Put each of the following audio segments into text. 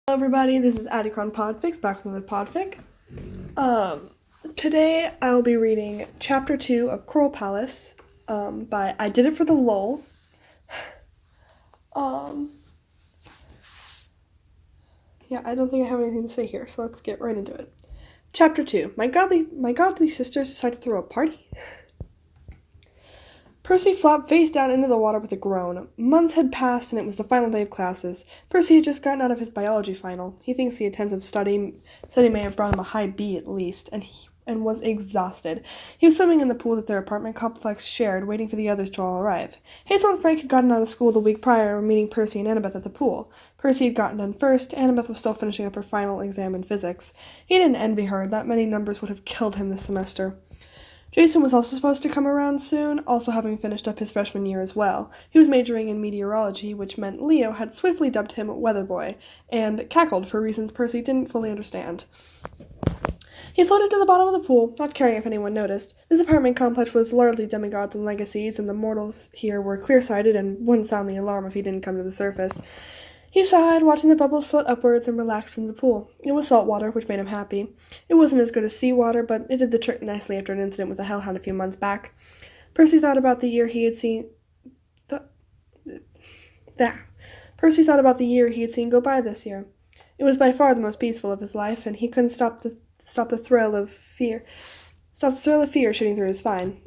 Hello everybody, this is Addicon Podfic, back from the podfic. Today I will be reading Chapter 2 of Coral Palace, by I Did It for the Lol. Yeah, I don't think I have anything to say here, so let's get right into it. Chapter 2, My godly sisters decide to throw a party? Percy flopped face down into the water with a groan. Months had passed, and it was the final day of classes. Percy had just gotten out of his biology final. He thinks the intensive study may have brought him a high B at least, and was exhausted. He was swimming in the pool that their apartment complex shared, waiting for the others to all arrive. Hazel and Frank had gotten out of school the week prior and were meeting Percy and Annabeth at the pool. Percy had gotten done first. Annabeth was still finishing up her final exam in physics. He didn't envy her. That many numbers would have killed him this semester. Jason was also supposed to come around soon, also having finished up his freshman year as well. He was majoring in meteorology, which meant Leo had swiftly dubbed him Weather Boy, and cackled for reasons Percy didn't fully understand. He floated to the bottom of the pool, not caring if anyone noticed. This apartment complex was largely demigods and legacies, and the mortals here were clear-sighted and wouldn't sound the alarm if he didn't come to the surface. He sighed, watching the bubbles float upwards and relaxed in the pool. It was salt water, which made him happy. It wasn't as good as seawater, but it did the trick nicely after an incident with a hellhound a few months back. Percy thought about the year he had seen go by this year. It was by far the most peaceful of his life, and he couldn't stop the thrill of fear shooting through his spine.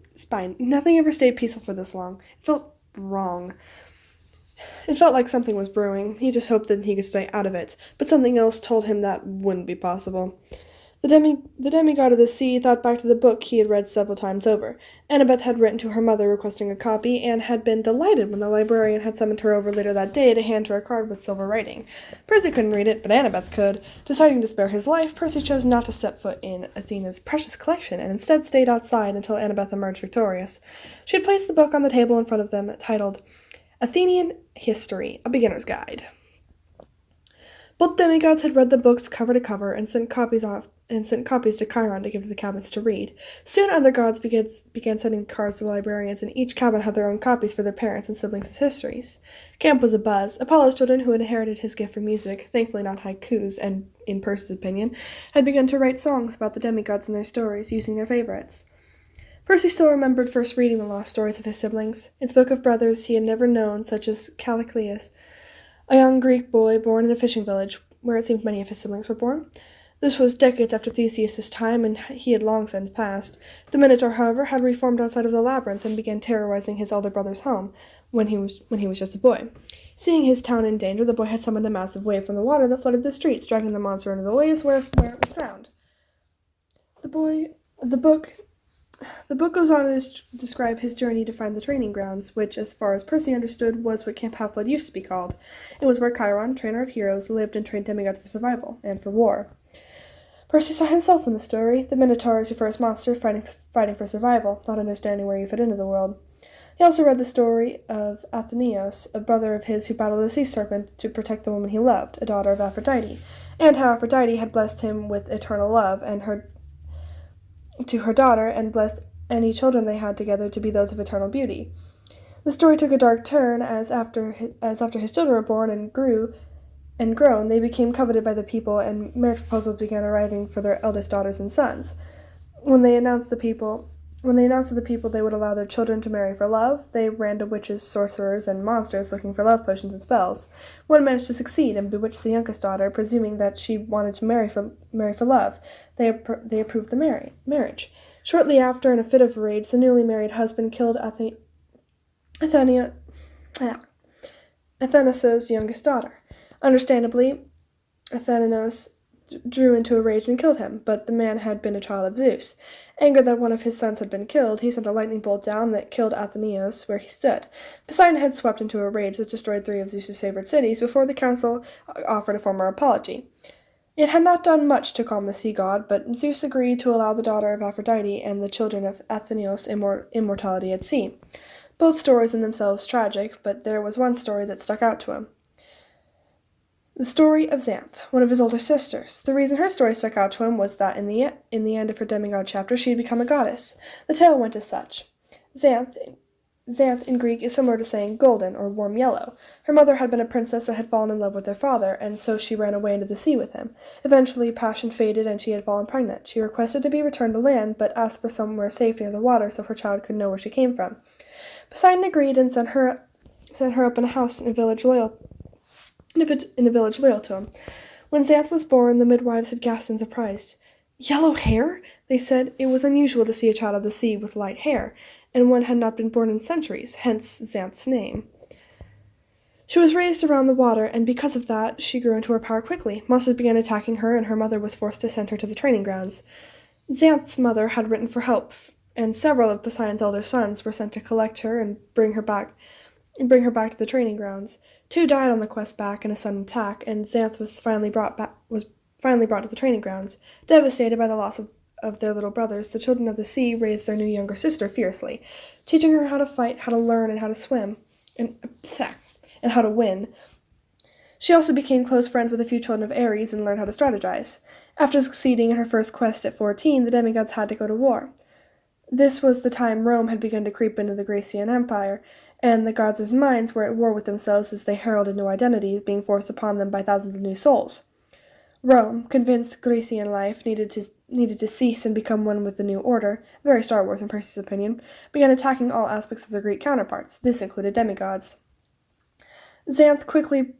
Nothing ever stayed peaceful for this long. It felt wrong. It felt like something was brewing. He just hoped that he could stay out of it, but something else told him that wouldn't be possible. The demigod of the sea thought back to the book he had read several times over. Annabeth had written to her mother requesting a copy, and had been delighted when the librarian had summoned her over later that day to hand her a card with silver writing. Percy couldn't read it, but Annabeth could. Deciding to spare his life, Percy chose not to step foot in Athena's precious collection, and instead stayed outside until Annabeth emerged victorious. She had placed the book on the table in front of them, titled Athenian History, a Beginner's Guide. Both demigods had read the books cover to cover and sent copies to Chiron to give to the cabins to read. Soon other gods began sending cards to the librarians, and each cabin had their own copies for their parents and siblings' histories. Camp was abuzz. Apollo's children, who had inherited his gift for music, thankfully not haikus, and, in Percy's opinion, had begun to write songs about the demigods and their stories, using their favorites. Percy still remembered first reading the lost stories of his siblings. It spoke of brothers he had never known, such as Callicleus, a young Greek boy born in a fishing village, where it seemed many of his siblings were born. This was decades after Theseus' time, and he had long since passed. The Minotaur, however, had reformed outside of the labyrinth and began terrorizing his elder brother's home when he was just a boy. Seeing his town in danger, the boy had summoned a massive wave from the water that flooded the streets, dragging the monster into the waves where it was drowned. The book goes on to describe his journey to find the training grounds, which, as far as Percy understood, was what Camp Half-Blood used to be called. It was where Chiron, trainer of heroes, lived and trained demigods for survival, and for war. Percy saw himself in the story. The Minotaur is your first monster fighting for survival, not understanding where you fit into the world. He also read the story of Atheneos, a brother of his who battled a sea serpent to protect the woman he loved, a daughter of Aphrodite, and how Aphrodite had blessed him with eternal love to her daughter, and blessed any children they had together to be those of eternal beauty. The story took a dark turn as after his children were born and grown, they became coveted by the people, and marriage proposals began arriving for their eldest daughters and sons. When they announced to the people they would allow their children to marry for love, they ran to witches, sorcerers, and monsters looking for love potions and spells. One managed to succeed and bewitched the youngest daughter, presuming that she wanted to marry for love. They approved the marriage. Shortly after, in a fit of rage, the newly married husband killed Athenasos' youngest daughter. Understandably, Athenasos drew into a rage and killed him, but the man had been a child of Zeus. Angered that one of his sons had been killed, he sent a lightning bolt down that killed Athenaeus where he stood. Poseidon had swept into a rage that destroyed 3 of Zeus's favorite cities before the council offered a formal apology. It had not done much to calm the sea god, but Zeus agreed to allow the daughter of Aphrodite and the children of Athenaeus immortality at sea. Both stories in themselves tragic, but there was one story that stuck out to him. The story of Xanth, one of his older sisters. The reason her story stuck out to him was that in the end of her demigod chapter she had become a goddess. The tale went as such. Xanth, Xanth in Greek is similar to saying golden or warm yellow. Her mother had been a princess that had fallen in love with their father, and so she ran away into the sea with him. Eventually, passion faded and she had fallen pregnant. She requested to be returned to land, but asked for somewhere safe near the water so her child could know where she came from. Poseidon agreed and sent her up in a house in a village loyal to him. When Xanth was born, the midwives had gasped in surprise. "Yellow hair?" they said. It was unusual to see a child of the sea with light hair, and one had not been born in centuries, hence Xanth's name. She was raised around the water, and because of that, she grew into her power quickly. Monsters began attacking her, and her mother was forced to send her to the training grounds. Xanth's mother had written for help, and several of Poseidon's elder sons were sent to collect her and bring her back to the training grounds. 2 died on the quest back in a sudden attack, and Xanth was finally brought to the training grounds. Devastated by the loss of their little brothers, the children of the sea raised their new younger sister fiercely, teaching her how to fight, how to learn, and how to swim, and how to win. She also became close friends with a few children of Ares and learned how to strategize. After succeeding in her first quest at 14, the demigods had to go to war. This was the time Rome had begun to creep into the Grecian Empire, and the gods' minds were at war with themselves as they heralded new identities being forced upon them by thousands of new souls. Rome, convinced Grecian life needed to cease and become one with the new order, very Star Wars in Percy's opinion, began attacking all aspects of their Greek counterparts. This included demigods. Xanth quickly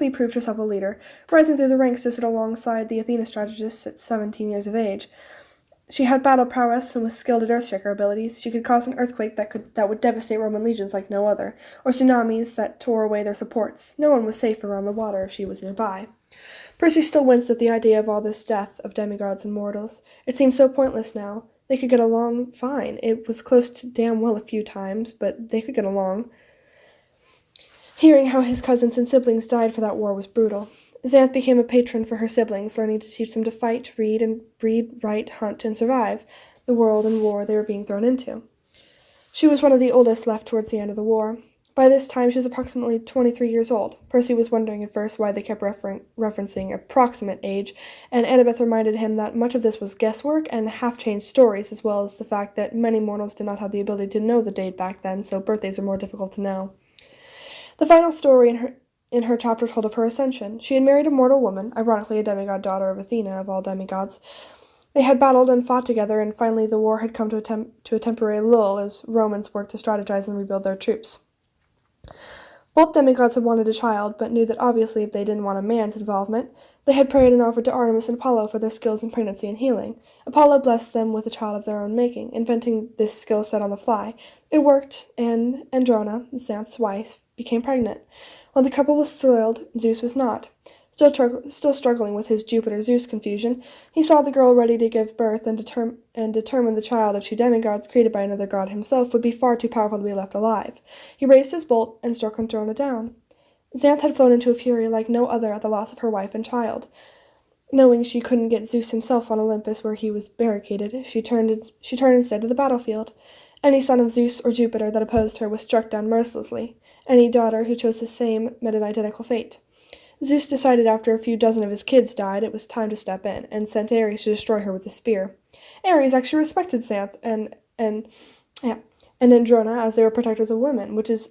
proved herself a leader, rising through the ranks to sit alongside the Athena strategists at 17 years of age. She had battle prowess and was skilled at Earthshaker abilities. She could cause an earthquake that would devastate Roman legions like no other, or tsunamis that tore away their supports. No one was safe around the water if she was nearby. Percy still winced at the idea of all this death of demigods and mortals. It seemed so pointless now. They could get along fine. It was close to damn well a few times, but they could get along. Hearing how his cousins and siblings died for that war was brutal. Xanth became a patron for her siblings, learning to teach them to fight, read, and breed, write, hunt, and survive the world and war they were being thrown into. She was one of the oldest left towards the end of the war. By this time, she was approximately 23 years old. Percy was wondering at first why they kept referencing approximate age, and Annabeth reminded him that much of this was guesswork and half-changed stories, as well as the fact that many mortals did not have the ability to know the date back then, so birthdays were more difficult to know. The final story in her chapter told of her ascension. She had married a mortal woman, ironically a demigod daughter of Athena, of all demigods. They had battled and fought together, and finally the war had come to a temporary lull as Romans worked to strategize and rebuild their troops. Both demigods had wanted a child, but knew that obviously if they didn't want a man's involvement, they had prayed and offered to Artemis and Apollo for their skills in pregnancy and healing. Apollo blessed them with a child of their own making, inventing this skill set on the fly. It worked, and Androna, Xanth's wife, became pregnant. While the couple was thrilled, Zeus was not. Still struggling with his Jupiter-Zeus confusion, he saw the girl ready to give birth and determined the child of 2 demigods created by another god himself would be far too powerful to be left alive. He raised his bolt and struck Androna down. Xanth had flown into a fury like no other at the loss of her wife and child. Knowing she couldn't get Zeus himself on Olympus where he was barricaded, she turned instead to the battlefield. Any son of Zeus or Jupiter that opposed her was struck down mercilessly. Any daughter who chose the same met an identical fate. Zeus decided after a few dozen of his kids died it was time to step in, and sent Ares to destroy her with a spear. Ares actually respected Xanth and Androna as they were protectors of women, which is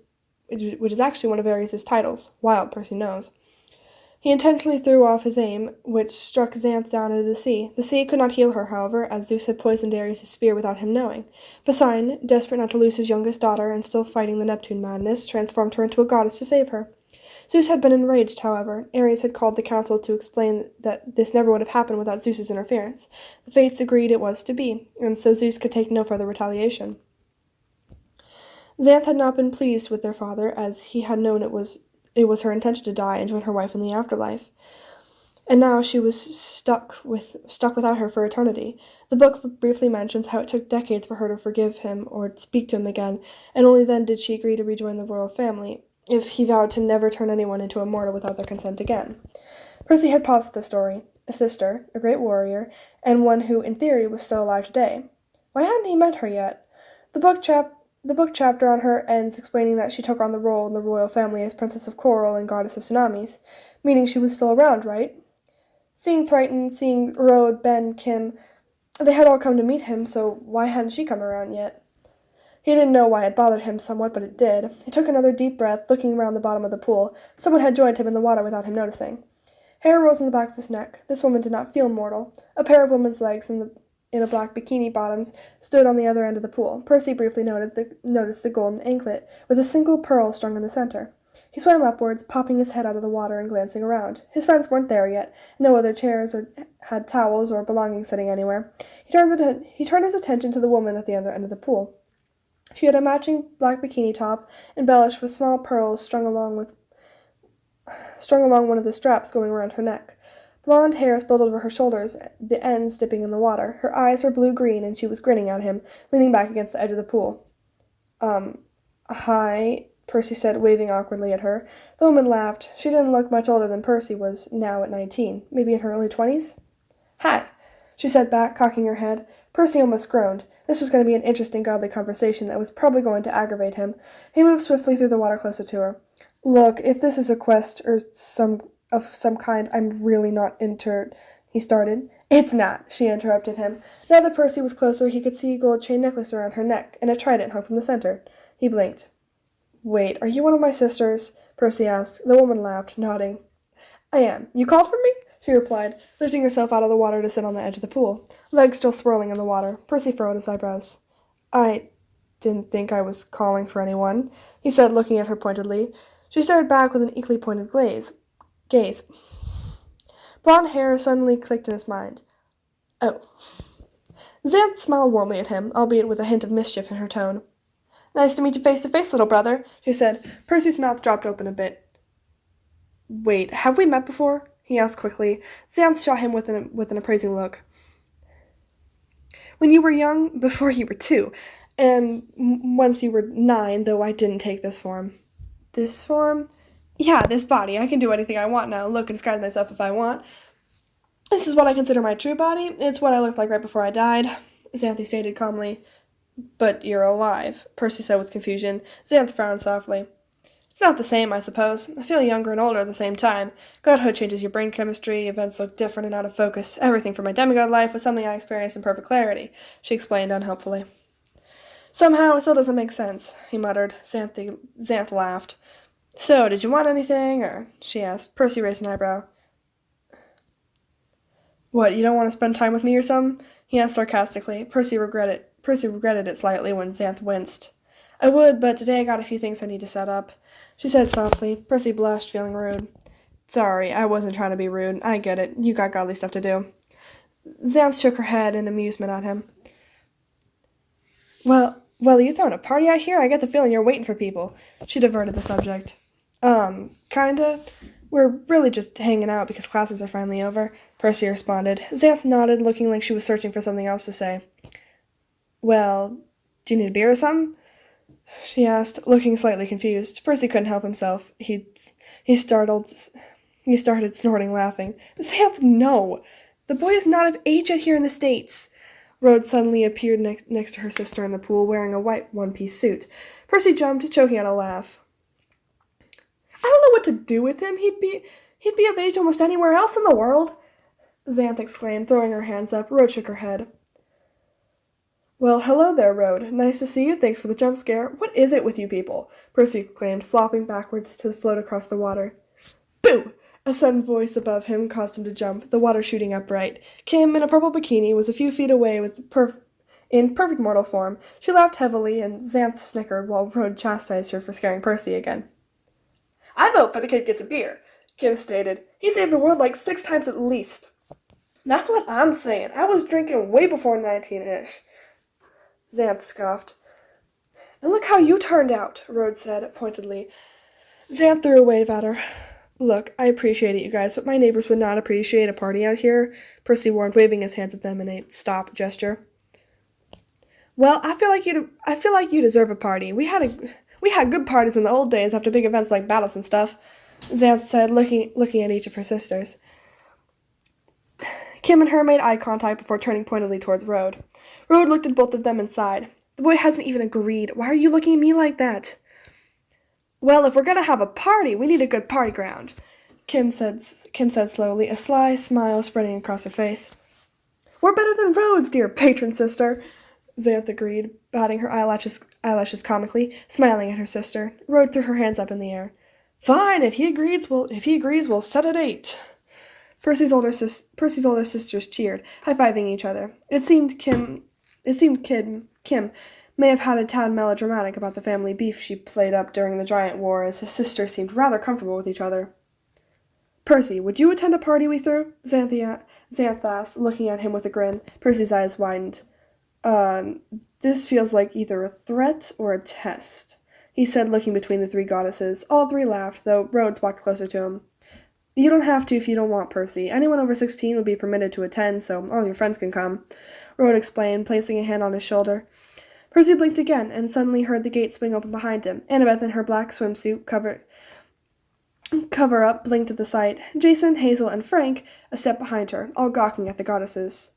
actually one of Ares' titles. Wild, Percy knows. He intentionally threw off his aim, which struck Xanth down into the sea. The sea could not heal her, however, as Zeus had poisoned Ares' spear without him knowing. Poseidon, desperate not to lose his youngest daughter and still fighting the Neptune madness, transformed her into a goddess to save her. Zeus had been enraged, however. Ares had called the council to explain that this never would have happened without Zeus's interference. The fates agreed it was to be, and so Zeus could take no further retaliation. Xanth had not been pleased with their father, as he had known it was her intention to die and join her wife in the afterlife. And now she was stuck without her for eternity. The book briefly mentions how it took decades for her to forgive him or speak to him again, and only then did she agree to rejoin the royal family, if he vowed to never turn anyone into a mortal without their consent again. Percy had paused the story, a sister, a great warrior, and one who, in theory, was still alive today. Why hadn't he met her yet? The book chapter on her ends explaining that she took on the role in the royal family as Princess of Coral and Goddess of Tsunamis, meaning she was still around, right? Seeing Triton, seeing Rode, Ben, Kim, they had all come to meet him, so why hadn't she come around yet? He didn't know why it bothered him somewhat, but it did. He took another deep breath, looking around the bottom of the pool. Someone had joined him in the water without him noticing. Hair rose on the back of his neck. This woman did not feel mortal. A pair of woman's legs in a black bikini bottoms stood on the other end of the pool. Percy briefly noticed the golden anklet, with a single pearl strung in the center. He swam upwards, popping his head out of the water and glancing around. His friends weren't there yet. No other chairs had towels or belongings sitting anywhere. He turned his attention to the woman at the other end of the pool. She had a matching black bikini top, embellished with small pearls strung along one of the straps going around her neck. Blonde hair spilled over her shoulders, the ends dipping in the water. Her eyes were blue-green, and she was grinning at him, leaning back against the edge of the pool. Hi, Percy said, waving awkwardly at her. The woman laughed. She didn't look much older than Percy was now at 19, maybe in her early 20s. Hi, she said back, cocking her head. Percy almost groaned. This was going to be an interesting, godly conversation that was probably going to aggravate him. He moved swiftly through the water closer to her. Look, if this is a quest or some kind, I'm really not he started. It's not, she interrupted him. Now that Percy was closer, he could see a gold chain necklace around her neck, and a trident hung from the center. He blinked. Wait, are you one of my sisters? Percy asked. The woman laughed, nodding. I am. You called for me? She replied, lifting herself out of the water to sit on the edge of the pool, legs still swirling in the water. Percy furrowed his eyebrows. I didn't think I was calling for anyone, he said, looking at her pointedly. She stared back with an equally pointed gaze. Blonde hair suddenly clicked in his mind. Oh. Xanth smiled warmly at him, albeit with a hint of mischief in her tone. Nice to meet you face to face, little brother, she said. Percy's mouth dropped open a bit. Wait, have we met before? He asked quickly. Xanth shot him with an appraising look. When you were young, before you were 2, and once you were 9, though I didn't take this form. This form? Yeah, this body. I can do anything I want now, look and disguise myself if I want. This is what I consider my true body. It's what I looked like right before I died, Xanthi stated calmly. But you're alive, Percy said with confusion. Xanth frowned softly. It's not the same, I suppose. I feel younger and older at the same time. Godhood changes your brain chemistry, events look different and out of focus. Everything from my demigod life was something I experienced in perfect clarity, she explained unhelpfully. Somehow it still doesn't make sense, he muttered. Xanth laughed. So, did you want anything, or? She asked. Percy raised an eyebrow. What, you don't want to spend time with me or something? He asked sarcastically. Percy regretted it slightly when Xanth winced. I would, but today I got a few things I need to set up, she said softly. Percy blushed, feeling rude. Sorry, I wasn't trying to be rude. I get it. You got godly stuff to do. Xanth shook her head in amusement at him. Well, you throwing a party out here? I get the feeling you're waiting for people. She diverted the subject. Kinda. We're really just hanging out because classes are finally over, Percy responded. Xanth nodded, looking like she was searching for something else to say. Well, do you need a beer or something? She asked, looking slightly confused. Percy couldn't help himself. He started snorting, laughing. Xanth, no! The boy is not of age yet here in the States. Rhodes suddenly appeared next to her sister in the pool, wearing a white one-piece suit. Percy jumped, choking out a laugh. I don't know what to do with him. He'd be of age almost anywhere else in the world, Xanth exclaimed, throwing her hands up. Rhodes shook her head. Well, hello there, Rhodes. Nice to see you. Thanks for the jump scare. What is it with you people? Percy exclaimed, flopping backwards to float across the water. Boo! A sudden voice above him caused him to jump, the water shooting upright. Kim, in a purple bikini, was a few feet away in perfect mortal form. She laughed heavily, and Xanth snickered while Rhodes chastised her for scaring Percy again. I vote for the kid gets a beer, Kim stated. He saved the world like 6 times at least. That's what I'm saying. I was drinking way before 19-ish. Xanth scoffed. And look how you turned out, Rhodes said pointedly. Xanth threw a wave at her. Look, I appreciate it, you guys, but my neighbors would not appreciate a party out here, Percy warned, waving his hands at them in a stop gesture. Well, I feel like you deserve a party. We had good parties in the old days after big events like battles and stuff, Xanth said, looking at each of her sisters. Kim and her made eye contact before turning pointedly towards Rhodes. Rhodes looked at both of them and sighed. The boy hasn't even agreed. Why are you looking at me like that? Well, if we're going to have a party, we need a good party ground, Kim said slowly, a sly smile spreading across her face. We're better than Rhodes, dear patron sister, Xanth agreed, batting her eyelashes comically, smiling at her sister. Rhoda threw her hands up in the air. Fine, if he agrees, we'll set a date. Percy's older sisters cheered, high-fiving each other. It seemed Kim may have had a tad melodramatic about the family beef she played up during the Giant War, as his sisters seemed rather comfortable with each other. Percy, would you attend a party we threw? Xanth asked, looking at him with a grin. Percy's eyes widened. This feels like either a threat or a test, he said, looking between the three goddesses. All three laughed, though Rhodes walked closer to him. You don't have to if you don't want, Percy. Anyone over 16 would be permitted to attend, so all your friends can come, Rhodes explained, placing a hand on his shoulder. Percy blinked again, and suddenly heard the gate swing open behind him. Annabeth in her black swimsuit cover-up blinked at the sight. Jason, Hazel, and Frank a step behind her, all gawking at the goddesses.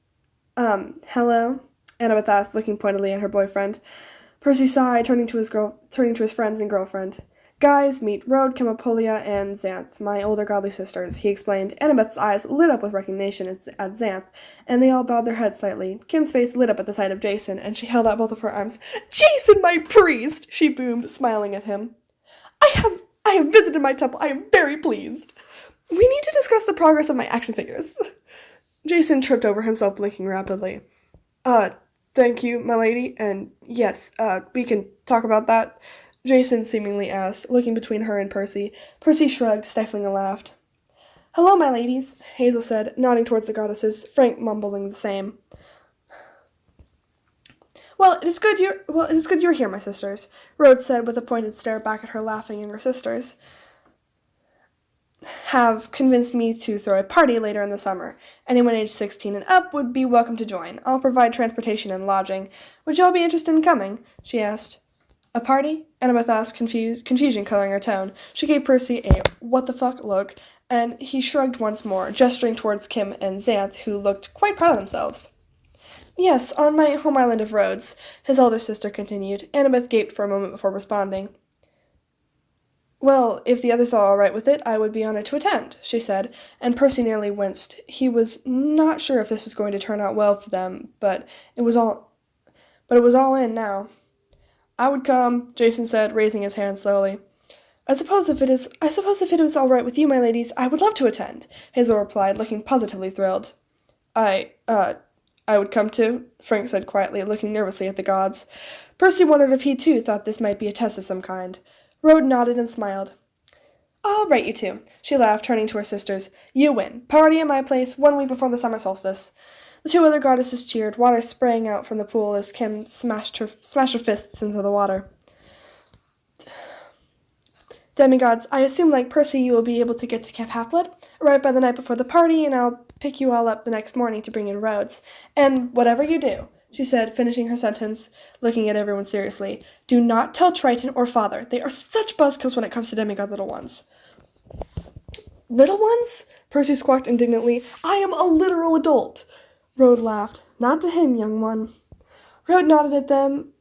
Hello? Annabeth asked, looking pointedly at her boyfriend. Percy sighed, turning to his friends and girlfriend. Guys, meet Rhoda, Chemapolia, and Xanth, my older godly sisters, he explained. Annabeth's eyes lit up with recognition at Xanth, and they all bowed their heads slightly. Kim's face lit up at the sight of Jason, and she held out both of her arms. Jason, my priest! She boomed, smiling at him. I have visited my temple. I am very pleased. We need to discuss the progress of my action figures. Jason tripped over himself, blinking rapidly. Thank you, my lady, and yes, we can talk about that, Jason seemingly asked, looking between her and Percy. Percy shrugged, stifling a laugh. Hello, my ladies, Hazel said, nodding towards the goddesses, Frank mumbling the same. Well, it is good you're here, my sisters, Rhodes said with a pointed stare back at her laughing younger sisters. Have convinced me to throw a party later in the summer. Anyone aged 16 and up would be welcome to join. I'll provide transportation and lodging. Would you all be interested in coming? She asked. A party? Annabeth asked, confusion coloring her tone. She gave Percy a what-the-fuck look, and he shrugged once more, gesturing towards Kim and Xanth, who looked quite proud of themselves. Yes, on my home island of Rhodes, his elder sister continued. Annabeth gaped for a moment before responding. Well, if the others are all right with it, I would be honored to attend, she said, and Percy nearly winced. He was not sure if this was going to turn out well for them, but it was all in now. I would come, Jason said, raising his hand slowly. I suppose if it is all right with you, my ladies, I would love to attend, Hazel replied, looking positively thrilled. I would come too, Frank said quietly, looking nervously at the gods. Percy wondered if he too thought this might be a test of some kind. Rhoda nodded and smiled. All right, you two, she laughed, turning to her sisters. You win. Party at my place 1 week before the summer solstice. The two other goddesses cheered, water spraying out from the pool as Kim smashed her fists into the water. Demigods, I assume like Percy you will be able to get to Camp Half-Blood, arrive by the night before the party, and I'll pick you all up the next morning to bring you to Rhodes. And whatever you do, she said, finishing her sentence, looking at everyone seriously, do not tell Triton or Father. They are such buzzkills when it comes to demigod little ones. Little ones? Percy squawked indignantly. I am a literal adult. Rhoda laughed. Not to him, young one. Rhoda nodded at them,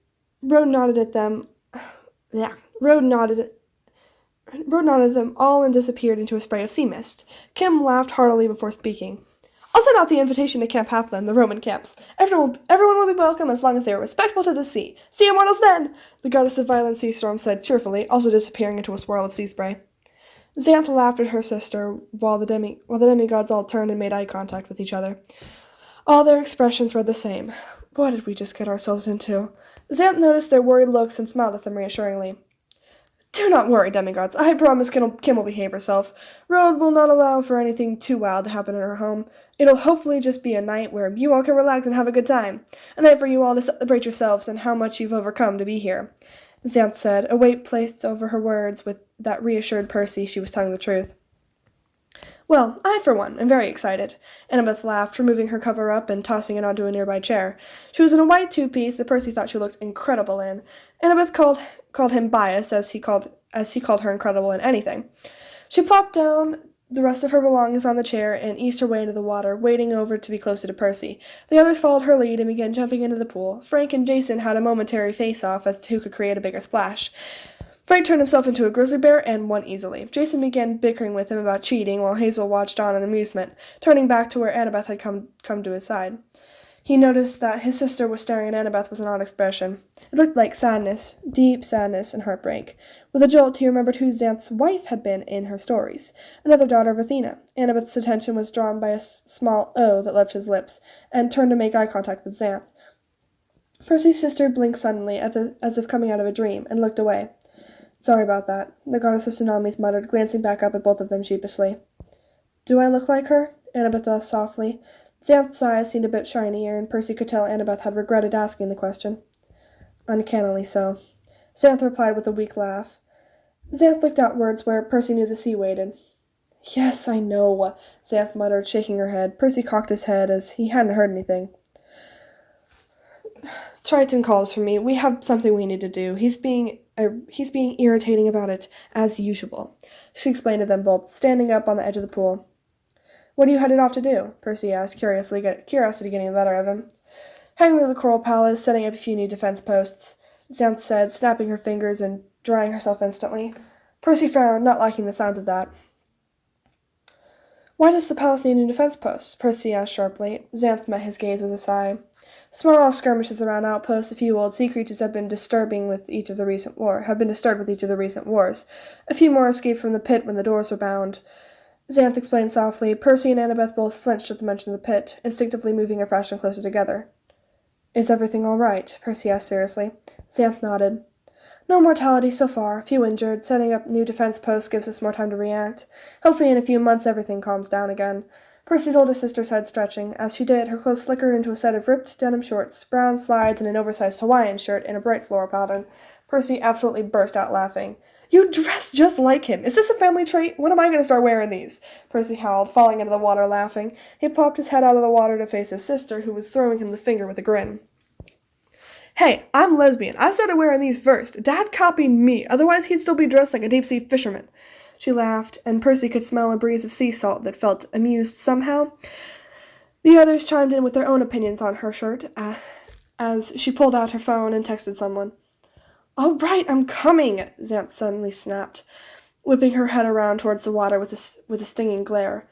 all and disappeared into a spray of sea mist. Kim laughed heartily before speaking. I'll send out the invitation to Camp Halfland, the Roman camps. Everyone will be welcome as long as they are respectful to the sea. See you mortals then! The goddess of violent sea storm said cheerfully, also disappearing into a swirl of sea spray. Xanth laughed at her sister while the demigods all turned and made eye contact with each other. All their expressions were the same. What did we just get ourselves into? Xanth noticed their worried looks and smiled at them reassuringly. Do not worry, demigods. I promise Kim will behave herself. Rhoda will not allow for anything too wild to happen in her home. It'll hopefully just be a night where you all can relax and have a good time. A night for you all to celebrate yourselves and how much you've overcome to be here. Xanth said, a weight placed over her words with that reassured Percy she was telling the truth. Well, I, for one, am very excited. Annabeth laughed, removing her cover-up and tossing it onto a nearby chair. She was in a white two-piece that Percy thought she looked incredible in. Annabeth called him biased, as he called her incredible in anything. She plopped down the rest of her belongings on the chair and eased her way into the water, wading over to be closer to Percy. The others followed her lead and began jumping into the pool. Frank and Jason had a momentary face-off as to who could create a bigger splash. Frank turned himself into a grizzly bear and won easily. Jason began bickering with him about cheating while Hazel watched on in amusement, turning back to where Annabeth had come to his side. He noticed that his sister was staring at Annabeth with an odd expression. It looked like sadness, deep sadness and heartbreak. With a jolt, he remembered who Xanth's wife had been in her stories, another daughter of Athena. Annabeth's attention was drawn by a small O that left his lips, and turned to make eye contact with Xanth. Percy's sister blinked suddenly, as if coming out of a dream, and looked away. "Sorry about that," the goddess of tsunamis muttered, glancing back up at both of them sheepishly. "Do I look like her?" Annabeth asked softly. Xanth's eyes seemed a bit shinier, and Percy could tell Annabeth had regretted asking the question. "Uncannily so," Xanth replied with a weak laugh. Xanth looked outwards, where Percy knew the sea waited. "Yes, I know," Xanth muttered, shaking her head. Percy cocked his head, as he hadn't heard anything. "Triton calls for me. We have something we need to do. He's being irritating about it, as usual," she explained to them both, standing up on the edge of the pool. "What are you headed off to do?" Percy asked, curiosity getting the better of him. "Heading to the Coral Palace, setting up a few new defense posts," Xanth said, snapping her fingers and drying herself instantly. Percy frowned, not liking the sound of that. "Why does the palace need new defense posts?" Percy asked sharply. Xanth met his gaze with a sigh. "Small skirmishes around outposts. A few old sea creatures have been disturbed with each of the recent wars. A few more escaped from the pit when the doors were bound." Xanth explained softly. Percy and Annabeth both flinched at the mention of the pit, instinctively moving a fraction closer together. "Is everything all right?" Percy asked seriously. Xanth nodded. "No mortality so far. A few injured. Setting up new defense posts gives us more time to react. Hopefully in a few months everything calms down again." Percy's older sister's head stretching. As she did, her clothes flickered into a set of ripped denim shorts, brown slides, and an oversized Hawaiian shirt in a bright floral pattern. Percy absolutely burst out laughing. "You dress just like him! Is this a family trait? When am I going to start wearing these?" Percy howled, falling into the water laughing. He popped his head out of the water to face his sister, who was throwing him the finger with a grin. "Hey, I'm lesbian. I started wearing these first. Dad copied me, otherwise he'd still be dressed like a deep-sea fisherman." She laughed, and Percy could smell a breeze of sea salt that felt amused somehow. The others chimed in with their own opinions on her shirt, as she pulled out her phone and texted someone. "All right, I'm coming," Xanth suddenly snapped, whipping her head around towards the water with a stinging glare.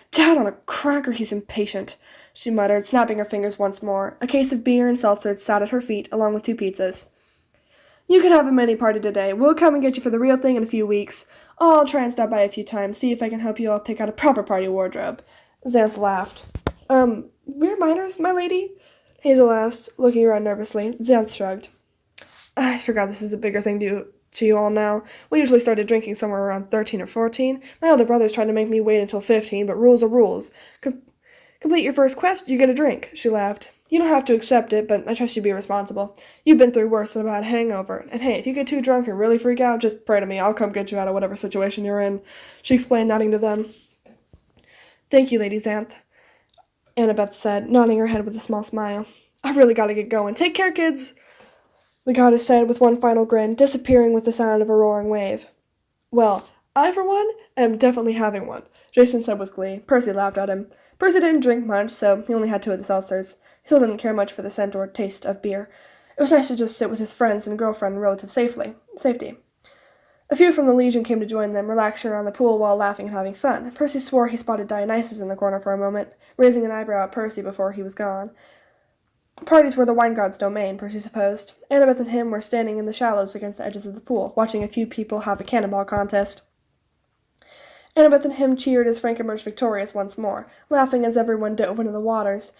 "Dad on a cracker, he's impatient," she muttered, snapping her fingers once more. A case of beer and seltzers sat at her feet, along with 2 pizzas. "You can have a mini party today. We'll come and get you for the real thing in a few weeks. I'll try and stop by a few times, see if I can help you all pick out a proper party wardrobe." Xanth laughed. We're minors, my lady?" Hazel asked, looking around nervously. Xanth shrugged. "I forgot this is a bigger thing to you all now. We usually started drinking somewhere around 13 or 14. My older brothers tried to make me wait until 15, but rules are rules. Complete your first quest, you get a drink," she laughed. "You don't have to accept it, but I trust you be responsible. You've been through worse than a bad hangover. And hey, if you get too drunk and really freak out, just pray to me. I'll come get you out of whatever situation you're in," she explained, nodding to them. "Thank you, Lady Xanth," Annabeth said, nodding her head with a small smile. "I really gotta get going. Take care, kids," the goddess said with one final grin, disappearing with the sound of a roaring wave. "Well, I, for one, am definitely having one," Jason said with glee. Percy laughed at him. Percy didn't drink much, so he only had 2 of the seltzers. He still didn't care much for the scent or taste of beer. It was nice to just sit with his friends and girlfriend in relative safety. A few from the Legion came to join them, relaxing around the pool while laughing and having fun. Percy swore he spotted Dionysus in the corner for a moment, raising an eyebrow at Percy before he was gone. Parties were the wine god's domain, Percy supposed. Annabeth and him were standing in the shallows against the edges of the pool, watching a few people have a cannonball contest. Annabeth and him cheered as Frank emerged victorious once more, laughing as everyone dove into the waters.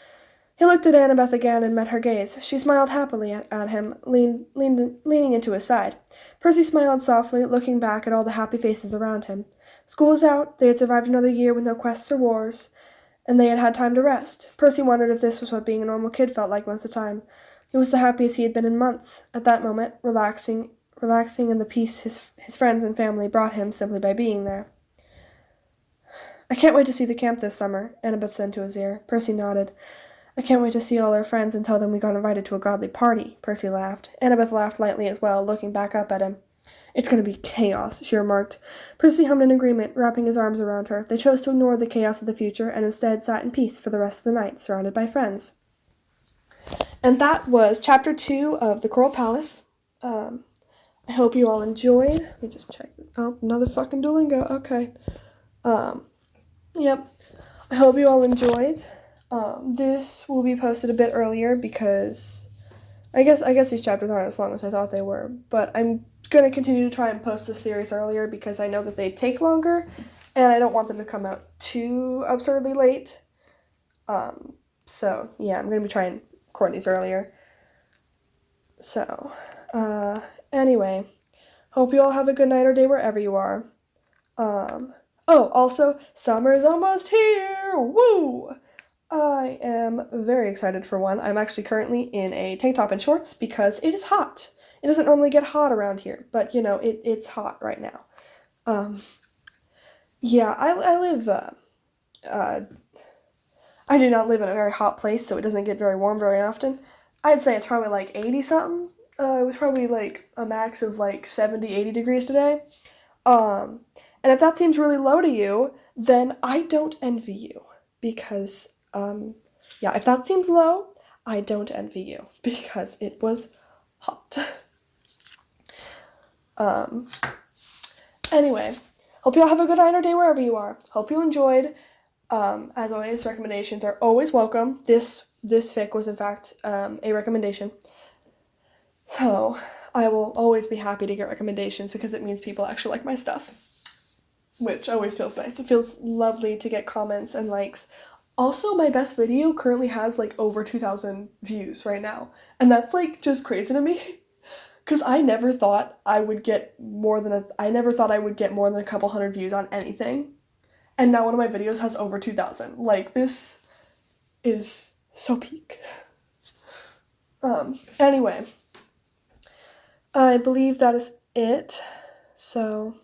He looked at Annabeth again and met her gaze. She smiled happily at him, leaning into his side. Percy smiled softly, looking back at all the happy faces around him. School was out, they had survived another year with no quests or wars, and they had had time to rest. Percy wondered if this was what being a normal kid felt like most of the time. It was the happiest he had been in months. At that moment, relaxing in the peace his friends and family brought him simply by being there. "I can't wait to see the camp this summer," Annabeth said to his ear. Percy nodded. "I can't wait to see all our friends and tell them we got invited to a godly party," Percy laughed. Annabeth laughed lightly as well, looking back up at him. "It's going to be chaos," she remarked. Percy hummed in agreement, wrapping his arms around her. They chose to ignore the chaos of the future and instead sat in peace for the rest of the night, surrounded by friends. And that was Chapter 2 of The Coral Palace. I hope you all enjoyed. Let me just check. Oh, another fucking Duolingo. Okay. Yep. I hope you all enjoyed. This will be posted a bit earlier because I guess these chapters aren't as long as I thought they were, but I'm going to continue to try and post the series earlier because I know that they take longer, and I don't want them to come out too absurdly late. So, yeah, I'm going to be trying to record these earlier. So, anyway, hope you all have a good night or day wherever you are. Also, summer's almost here! Woo! I am very excited for one. I'm actually currently in a tank top and shorts because it is hot. It doesn't normally get hot around here, but, it's hot right now. Yeah, I live, I do not live in a very hot place, so it doesn't get very warm very often. I'd say it's probably like 80-something. It was probably like a max of like 70, 80 degrees today. And if that seems really low to you, then I don't envy you because, if that seems low, I don't envy you because it was hot. Anyway, hope you all have a good night or day wherever you are. Hope you enjoyed. As always, recommendations are always welcome. This fic was in fact a recommendation. So I will always be happy to get recommendations because it means people actually like my stuff, which always feels nice. It feels lovely to get comments and likes. Also, my best video currently has like over 2,000 views right now, and that's like just crazy to me because I never thought I would get more than a couple hundred views on anything, and now one of my videos has over 2,000. Like, this is so peak. Anyway, I believe that is it. So